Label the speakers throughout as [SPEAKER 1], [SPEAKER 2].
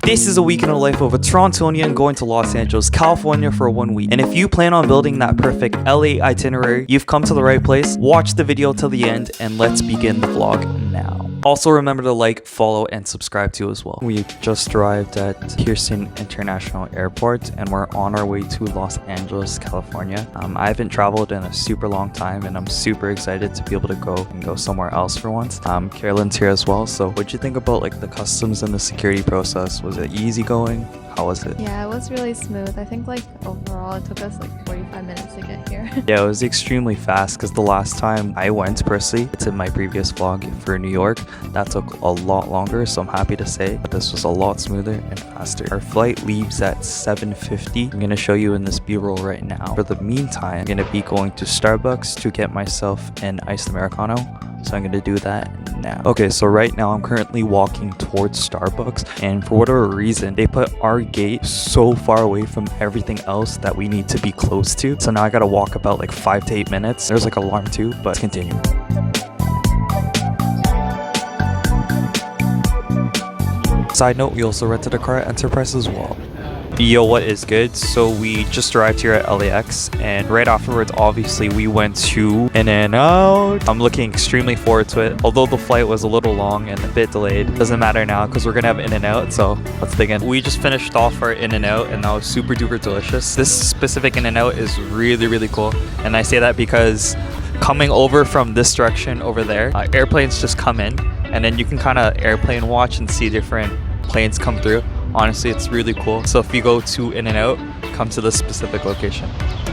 [SPEAKER 1] This is a week in the life of a Torontonian going to Los Angeles, California for 1 week. And if you plan on building that perfect LA itinerary, you've come to the right place. Watch the video till the end and let's begin the vlog now. Also remember to like, follow, and subscribe too as well. We just arrived at Pearson International Airport and we're on our way to Los Angeles, California. I haven't traveled in a super long time and I'm super excited to be able to go somewhere else for once. Carolyn's here as well. So what'd you think about like the customs and the security process? Was it easygoing? How was it?
[SPEAKER 2] Yeah, it was really smooth. I think like overall it took us like 45 minutes to get here.
[SPEAKER 1] Yeah, it was extremely fast because the last time I went personally, it's in my previous vlog for New York, that took a lot longer, so I'm happy to say but this was a lot smoother and faster. Our flight leaves at 7:50. I'm going to show you in this b-roll right now. For the meantime, I'm going to be going to Starbucks to get myself an iced Americano. So I'm going to do that now. Okay, so right now I'm currently walking towards Starbucks and for whatever reason, they put our gate so far away from everything else that we need to be close to. So now I got to walk about like 5 to 8 minutes. There's like an alarm too, but let's continue. Side note, we also rented a car at Enterprise as well. Yo, what is good? So we just arrived here at LAX and right afterwards obviously we went to In-N-Out. I'm looking extremely forward to it, although the flight was a little long and a bit delayed. Doesn't matter now because we're gonna have In-N-Out, so let's dig in. We just finished off our In-N-Out and that was super duper delicious. This specific In-N-Out is really cool, and I say that because coming over from this direction over there, airplanes just come in and then you can kind of airplane watch and see different planes come through. Honestly, it's really cool. So if you go to In-N-Out, come to this specific location.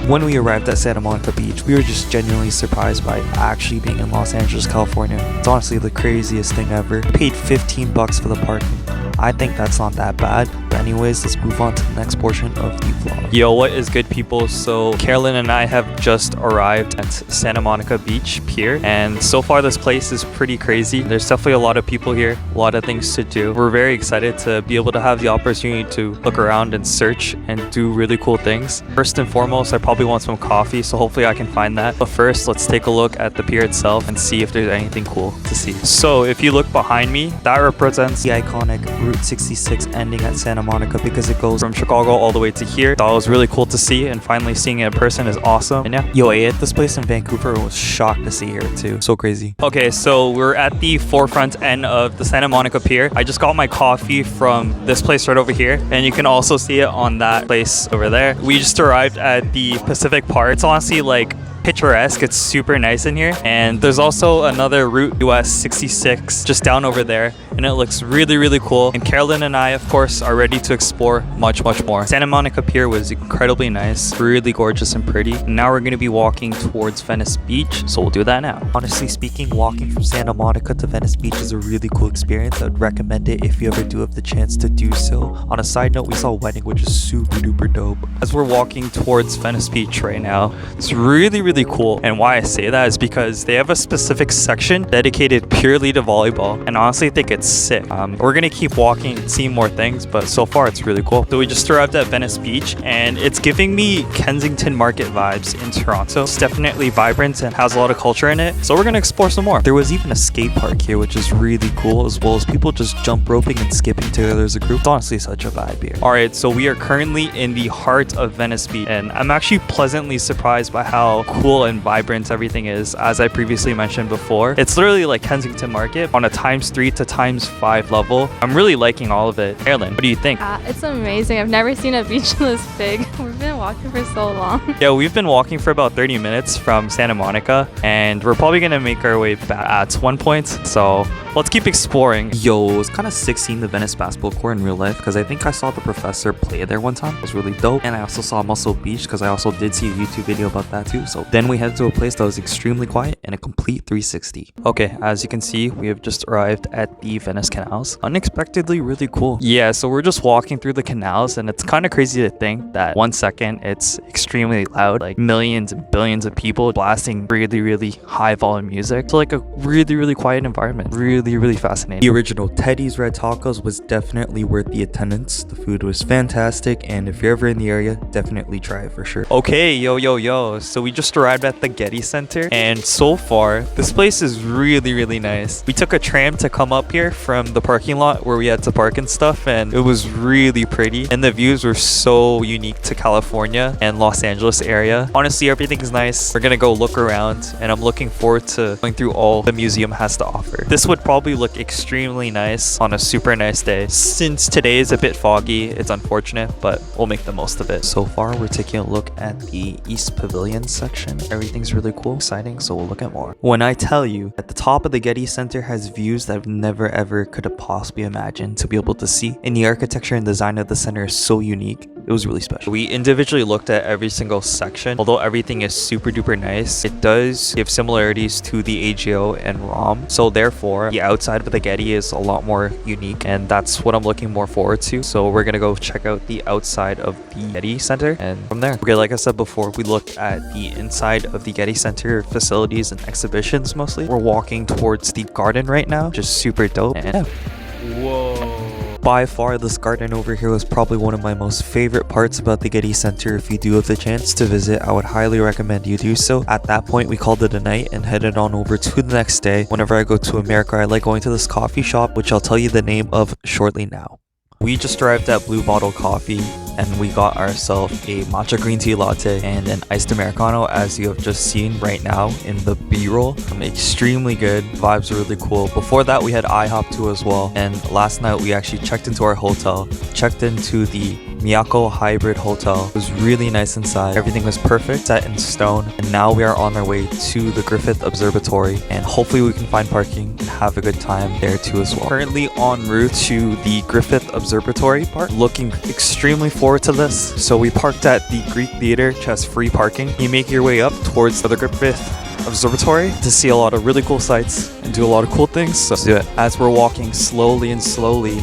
[SPEAKER 1] When we arrived at Santa Monica Beach, we were just genuinely surprised by actually being in Los Angeles, California. It's honestly the craziest thing ever. I paid $15 for the parking. I think that's not that bad. But anyways, let's move on to the next portion of the vlog. Yo, what is good, people? So Carolyn and I have just arrived at Santa Monica Beach Pier, and so far this place is pretty crazy. There's definitely a lot of people here, a lot of things to do. We're very excited to be able to have the opportunity to look around and search and do really cool things. First and foremost, I probably want some coffee, so hopefully I can find that. But first, let's take a look at the pier itself and see if there's anything cool to see. So if you look behind me, that represents the iconic Route 66 ending at Santa Monica because it goes from Chicago all the way to here. Thought it was really cool to see, and finally seeing it in person is awesome. And yeah, yo, I ate this place in Vancouver and was shocked to see here too. So crazy. Okay, so we're at the forefront end of the Santa Monica Pier. I just got my coffee from this place right over here, and you can also see it on that place over there. We just arrived at the Pacific Park. It's honestly like picturesque. It's super nice in here, and there's also another Route US 66 just down over there, and it looks really cool. And Carolyn and I, of course, are ready to explore much more. Santa Monica Pier was incredibly nice, really gorgeous and pretty. And now we're going to be walking towards Venice Beach, so we'll do that now. Honestly speaking, walking from Santa Monica to Venice Beach is a really cool experience. I would recommend it if you ever do have the chance to do so. On a side note, we saw a wedding, which is super duper dope. As we're walking towards Venice Beach right now, it's really cool, and why I say that is because they have a specific section dedicated purely to volleyball, and honestly I think it's sick. We're gonna keep walking and see more things, but so far it's really cool. So we just arrived at Venice Beach and it's giving me Kensington Market vibes in Toronto. It's definitely vibrant and has a lot of culture in it, so we're gonna explore some more. There was even a skate park here, which is really cool, as well as people just jump roping and skipping together as a group. It's honestly such a vibe here. Alright, so we are currently in the heart of Venice Beach, and I'm actually pleasantly surprised by how cool and vibrant everything is. As I previously mentioned before, it's literally like Kensington Market on a ×3 to ×5 level. I'm really liking all of it. Carolyn, what do you think?
[SPEAKER 2] It's amazing. I've never seen a beach this big. We've been walking for so long.
[SPEAKER 1] Yeah, we've been walking for about 30 minutes from Santa Monica, and we're probably gonna make our way back at one point, so let's keep exploring. Yo, it was kind of sick seeing the Venice basketball court in real life because I think I saw the professor play there one time. It was really dope. And I also saw Muscle Beach because I also did see a YouTube video about that too. So then we headed to a place that was extremely quiet and a complete 360. Okay, as you can see, we have just arrived at the Venice canals. Unexpectedly really cool. Yeah, so we're just walking through the canals, and it's kind of crazy to think that 1 second it's extremely loud, like millions and billions of people blasting really high volume music, to like a really quiet environment. Really fascinating. The original Teddy's Red Tacos was definitely worth the attendance. The food was fantastic, and if you're ever in the area, definitely try it for sure. Okay, yo, so we just arrived at the Getty Center, and so So far, this place is really nice. We took a tram to come up here from the parking lot where we had to park and stuff, and it was really pretty. And the views were so unique to California and Los Angeles area. Honestly, everything's nice. We're gonna go look around, and I'm looking forward to going through all the museum has to offer. This would probably look extremely nice on a super nice day. Since today is a bit foggy, it's unfortunate, but we'll make the most of it. So far, we're taking a look at the East Pavilion section. Everything's really cool, exciting, so we'll look at more. When I tell you at the top of the Getty Center has views that I've never ever could have possibly imagined to be able to see, and the architecture and design of the center is so unique, it was really special. We individually looked at every single section. Although everything is super duper nice, it does give similarities to the AGO and ROM. So therefore, the outside of the Getty is a lot more unique, and that's what I'm looking more forward to. So we're gonna go check out the outside of the Getty Center, and from there. Okay, like I said before, we looked at the inside of the Getty Center facilities and exhibitions mostly. We're walking towards the garden right now, just super dope. And yeah. Whoa. By far, this garden over here was probably one of my most favorite parts about the Getty Center. If you do have the chance to visit, I would highly recommend you do so. At that point, we called it a night and headed on over to the next day. Whenever I go to America, I like going to this coffee shop, which I'll tell you the name of shortly now. We just arrived at Blue Bottle Coffee, and we got ourselves a matcha green tea latte and an iced Americano, as you have just seen right now in the B-roll. Extremely good. Vibes are really cool. Before that, we had IHOP too as well. And last night, we actually checked into our hotel, checked into the Miyako Hybrid Hotel. It was really nice inside. Everything was perfect, set in stone. And now we are on our way to the Griffith Observatory, and hopefully we can find parking and have a good time there too as well. Currently en route to the Griffith Observatory part. Looking extremely forward to this. So we parked at the Greek Theater, which has free parking. You make your way up towards the Griffith Observatory to see a lot of really cool sights and do a lot of cool things. So let's do it. As we're walking slowly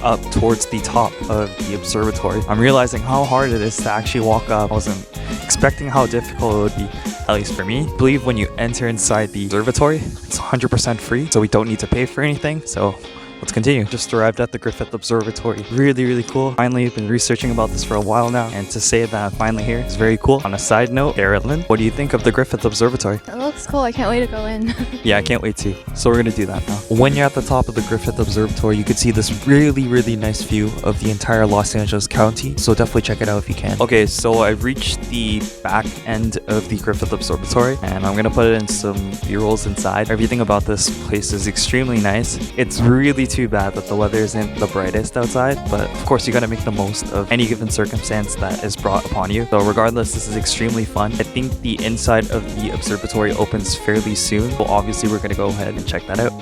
[SPEAKER 1] up towards the top of the observatory, I'm realizing how hard it is to actually walk up. I wasn't expecting how difficult it would be, at least for me. I believe when you enter inside the observatory, it's 100% free, so we don't need to pay for anything. So let's continue. Just arrived at the Griffith Observatory. Really cool. Finally, I've been researching about this for a while now, and to say that I'm finally here is very cool. On a side note, Carolyn, what do you think of the Griffith Observatory?
[SPEAKER 2] It looks cool. I can't wait to go in.
[SPEAKER 1] Yeah, I can't wait to. So we're gonna do that now. When you're at the top of the Griffith Observatory, you can see this really nice view of the entire Los Angeles County. So definitely check it out if you can. Okay, so I've reached the back end of the Griffith Observatory, and I'm gonna put it in some B-rolls inside. Everything about this place is extremely nice. It's really too bad that the weather isn't the brightest outside, but of course you gotta make the most of any given circumstance that is brought upon you. So regardless, this is extremely fun. I think the inside of the observatory opens fairly soon, so obviously we're gonna go ahead and check that out.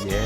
[SPEAKER 1] Yeah.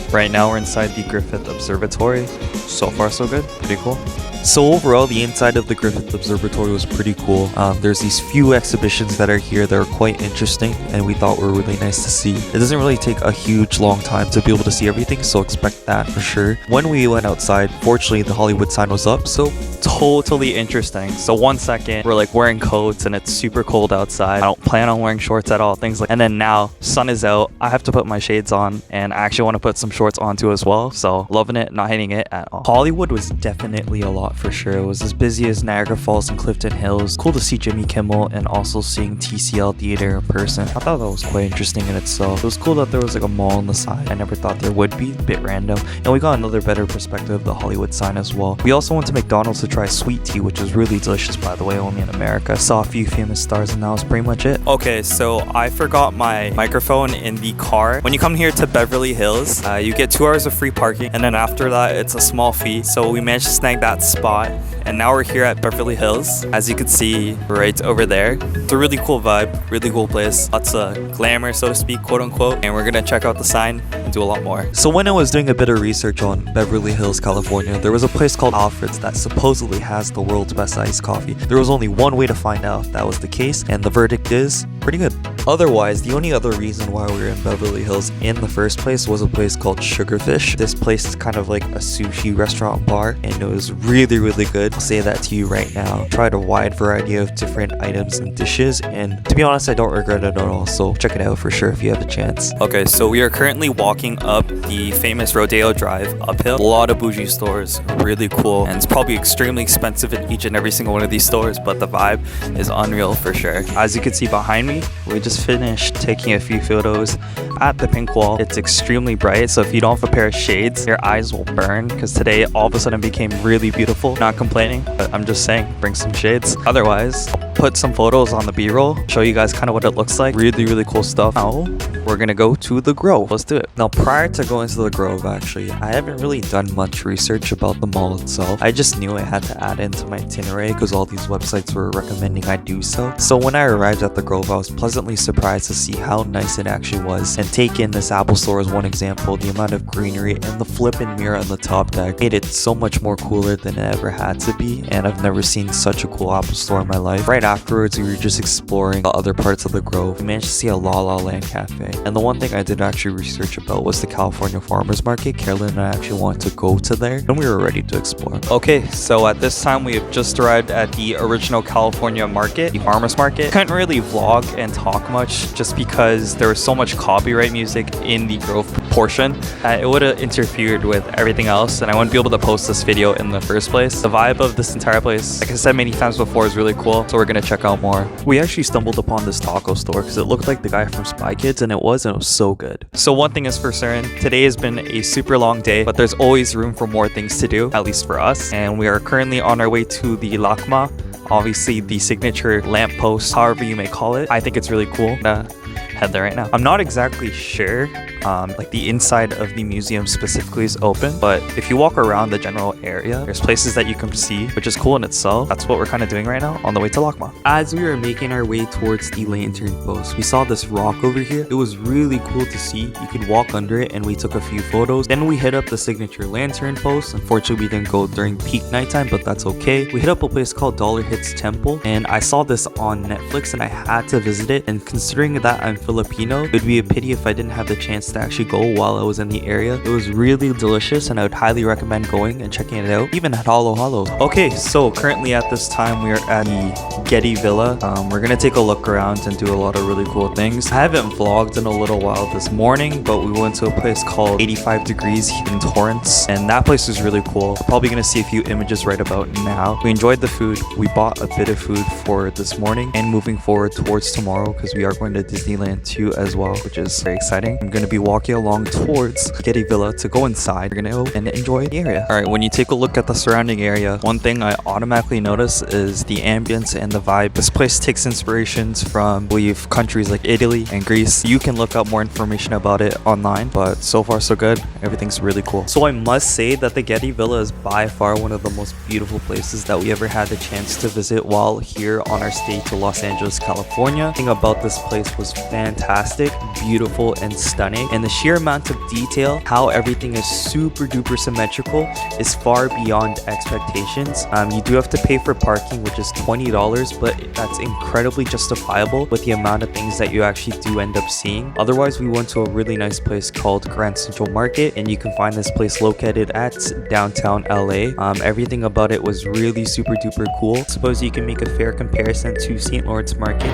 [SPEAKER 1] Right now we're inside the Griffith Observatory. So far so good, pretty cool. So overall, the inside of the Griffith Observatory was pretty cool. There's these few exhibitions that are here that are quite interesting, and we thought were really nice to see. It doesn't really take a huge long time to be able to see everything, so expect that for sure. When we went outside, fortunately the Hollywood sign was up, so totally interesting. So 1 second we're like wearing coats and it's super cold outside. I don't plan on wearing shorts at all, things like. And then now sun is out, I have to put my shades on, and I actually want to put some shorts on too as well. So loving it, not hating it at all. Hollywood was definitely a lot for sure. It was as busy as Niagara Falls and Clifton Hills. Cool to see Jimmy Kimmel and also seeing TCL Theater in person. I thought that was quite interesting in itself. It was cool that there was like a mall on the side. I never thought there would be, a bit random. And we got another better perspective of the Hollywood sign as well. We also went to McDonald's to try sweet tea, which is really delicious, by the way, only in America. Saw a few famous stars, and that was pretty much it. Okay, so I forgot my microphone in the car. When you come here to Beverly Hills, you get 2 hours of free parking, and then after that it's a small fee. So we managed to snag that spot, and now we're here at Beverly Hills, as you can see right over there. It's a really cool vibe, really cool place, lots of glamour, so to speak, quote unquote. And we're gonna check out the sign and do a lot more. So when I was doing a bit of research on Beverly Hills, California, there was a place called Alfred's that supposedly has the world's best iced coffee. There was only one way to find out if that was the case, and the verdict is pretty good. Otherwise, the only other reason why we were in Beverly Hills in the first place was a place called Sugarfish. This place is kind of like a sushi restaurant bar, and it was really good. I'll say that to you right now. Tried a wide variety of different items and dishes, and to be honest, I don't regret it at all. So check it out for sure if you have a chance. Okay, so we are currently walking up the famous Rodeo Drive uphill. A lot of bougie stores, really cool, and it's probably extremely expensive in each and every single one of these stores, but the vibe is unreal for sure. As you can see behind me, we just finished taking a few photos at the pink wall. It's extremely bright, so if you don't have a pair of shades, your eyes will burn, because today all of a sudden became really beautiful. Not complaining, but I'm just saying, bring some shades. Otherwise, I'll put some photos on the b-roll, show you guys kind of what it looks like. Really cool stuff. Now we're gonna go to the Grove. Let's do it. Now, prior to going to the Grove, actually, I haven't really done much research about the mall itself. I just knew I had to add into my itinerary because all these websites were recommending I do so. So when I arrived at the Grove, I was pleasantly surprised to see how nice it actually was, and take in this Apple Store as one example. The amount of greenery and the flippin' mirror on the top deck made it so much more cooler than it ever had to be, and I've never seen such a cool Apple Store in my life. Right afterwards, we were just exploring the other parts of the Grove. We managed to see a La La Land cafe, and the one thing I did actually research about was the California Farmers Market. Carolyn and I actually wanted to go to there, and we were ready to explore. Okay, so at this time we have just arrived at the original California market, the farmers market. Couldn't really vlog and talk much just because there was so much copyright music in the Grove portion. It would have interfered with everything else, and I wouldn't be able to post this video in the first place. The vibe of this entire place, like I said many times before, is really cool, so we're gonna check out more. We actually stumbled upon this taco store because it looked like the guy from Spy Kids, and it was so good. So one thing is for certain, today has been a super long day, but there's always room for more things to do, at least for us, and we are currently on our way to the LACMA, obviously the signature lamppost, however you may call it. I think it's really cool. Head there right now. I'm not exactly sure like the inside of the museum specifically is open, but if you walk around the general area, there's places that you can see, which is cool in itself. That's what we're kind of doing right now on the way to LACMA. As we were making our way towards the lantern post, we saw this rock over here. It was really cool to see. You could walk under it, and we took a few photos. Then we hit up the signature lantern post. Unfortunately, we didn't go during peak nighttime, but that's okay. We hit up a place called Dollar Hits Temple, and I saw this on Netflix and I had to visit it, and considering that I'm Filipino, it would be a pity if I didn't have the chance to actually go while I was in the area. It was really delicious, and I would highly recommend going and checking it out, even at Halo Halo. Okay, so currently at this time we are at the Getty Villa. We're gonna take a look around and do a lot of really cool things. I haven't vlogged in a little while this morning, but we went to a place called 85 Degrees in Torrance, and that place was really cool. We're probably gonna see a few images right about now. We enjoyed the food. We bought a bit of food for this morning and moving forward towards tomorrow, because we are going to Disneyland too as well, which is very exciting. I'm gonna be walking along towards Getty Villa to go inside. We're gonna go and enjoy the area. All right, when you take a look at the surrounding area, one thing I automatically notice is the ambience and the vibe. This place takes inspirations from, I believe, countries like Italy and Greece. You can look up more information about it online, but so far so good. Everything's really cool. So I must say that the Getty Villa is by far one of the most beautiful places that we ever had the chance to visit while here on our stay to Los Angeles, California. The thing about this place was fantastic, beautiful, and stunning, and the sheer amount of detail, how everything is super duper symmetrical, is far beyond expectations. You do have to pay for parking, which is $20, but that's incredibly justifiable with the amount of things that you actually do end up seeing. Otherwise, we went to a really nice place called Grand Central Market, and you can find this place located at downtown LA. Everything about it was really super duper cool. Suppose you can make a fair comparison to St. Lawrence Market.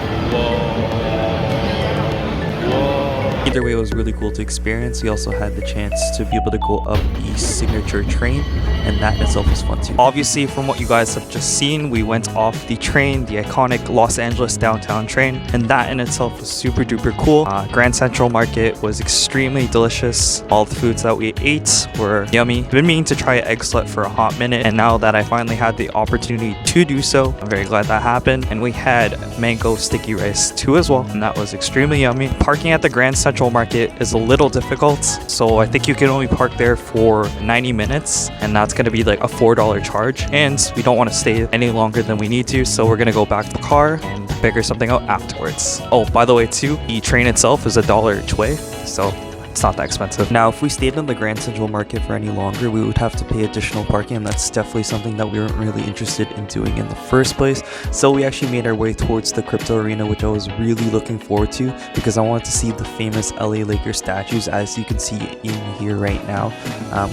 [SPEAKER 1] Either way, it was really cool to experience. We also had the chance to be able to go up the signature train, and that in itself was fun too. Obviously, from what you guys have just seen, we went off the train, the iconic Los Angeles downtown train, and that in itself was super duper cool. Grand Central Market was extremely delicious. All the foods that we ate were yummy. I've been meaning to try egglet for a hot minute, and now that I finally had the opportunity to do so, I'm very glad that happened. And we had mango sticky rice too as well, and that was extremely yummy. Parking at the Grand Central Market is a little difficult, so I think you can only park there for 90 minutes, and that's going to be like a $4 charge, and we don't want to stay any longer than we need to, so we're going to go back to the car and figure something out afterwards. Oh, by the way too, the train itself is $1 each way, so It's not that expensive. Now, if we stayed in the Grand Central Market for any longer, we would have to pay additional parking, and that's definitely something that we weren't really interested in doing in the first place. So we actually made our way towards the crypto arena, which I was really looking forward to because I wanted to see the famous LA Lakers statues, as you can see in here right now.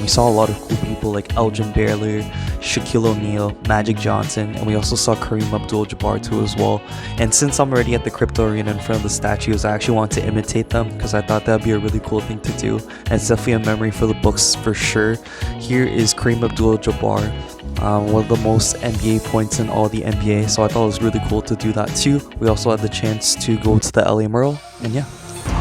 [SPEAKER 1] We saw a lot of cool people like Elgin Baylor, Shaquille O'Neal, Magic Johnson, and we also saw Kareem Abdul-Jabbar too as well. And since I'm already at the crypto arena in front of the statues, I actually want to imitate them because I thought that'd be a really cool thing to do, and it's definitely a memory for the books for sure. Here is Kareem Abdul-Jabbar, one of the most NBA points in all the NBA, so I thought it was really cool to do that too. We also had the chance to go to the LA Mural, and yeah.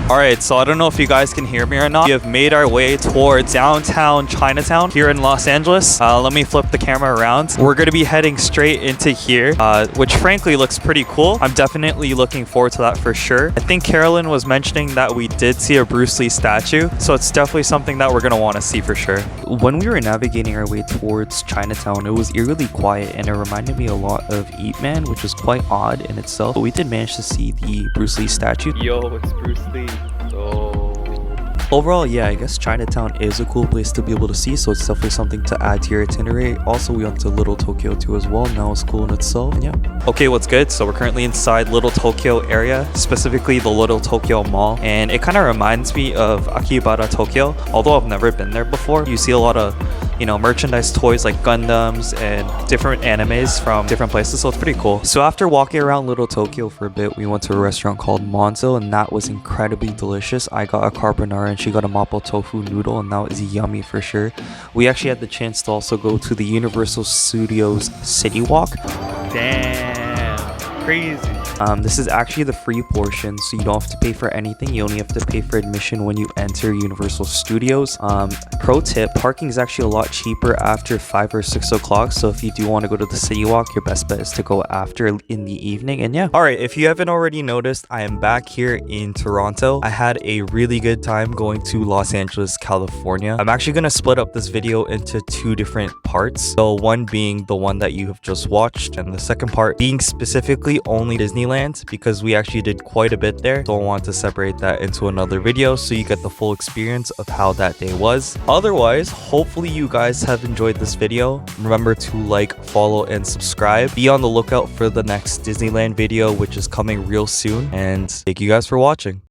[SPEAKER 1] Alright, so I don't know if you guys can hear me or not. We have made our way towards downtown Chinatown here in Los Angeles. Let me flip the camera around. We're going to be heading straight into here, which frankly looks pretty cool. I'm definitely looking forward to that for sure. I think Carolyn was mentioning that we did see a Bruce Lee statue, so it's definitely something that we're going to want to see for sure. When we were navigating our way towards Chinatown, it was eerily quiet, and it reminded me a lot of Ip Man, which was quite odd in itself. But we did manage to see the Bruce Lee statue.
[SPEAKER 3] Yo, it's Bruce Lee.
[SPEAKER 1] Overall, yeah, I guess Chinatown is a cool place to be able to see, so it's definitely something to add to your itinerary. Also, we went to Little Tokyo too as well, and that was cool in itself, and yeah. Okay, what's good? So we're currently inside Little Tokyo area, specifically the Little Tokyo Mall, and it kind of reminds me of Akihabara Tokyo, although I've never been there before. You see a lot of, you know, merchandise toys like Gundams and different animes from different places, so it's pretty cool. So after walking around Little Tokyo for a bit, we went to a restaurant called Monzo, and that was incredibly delicious. I got a carbonara and she got a mapo tofu noodle, and that was yummy for sure. We actually had the chance to also go to the Universal Studios City Walk.
[SPEAKER 3] Damn, crazy.
[SPEAKER 1] This is actually the free portion, so you don't have to pay for anything. You only have to pay for admission when you enter Universal Studios. Pro tip, parking is actually a lot cheaper after 5 or 6 o'clock, so if you do want to go to the City Walk, your best bet is to go after in the evening, and yeah. Alright, if you haven't already noticed, I am back here in Toronto. I had a really good time going to Los Angeles, California. I'm actually going to split up this video into 2 different parts. So one being the one that you have just watched, and the second part being specifically only Disneyland, because we actually did quite a bit there. So I want to separate that into another video so you get the full experience of how that day was. Otherwise, hopefully you guys have enjoyed this video. Remember to like, follow, and subscribe. Be on the lookout for the next Disneyland video, which is coming real soon. And thank you guys for watching.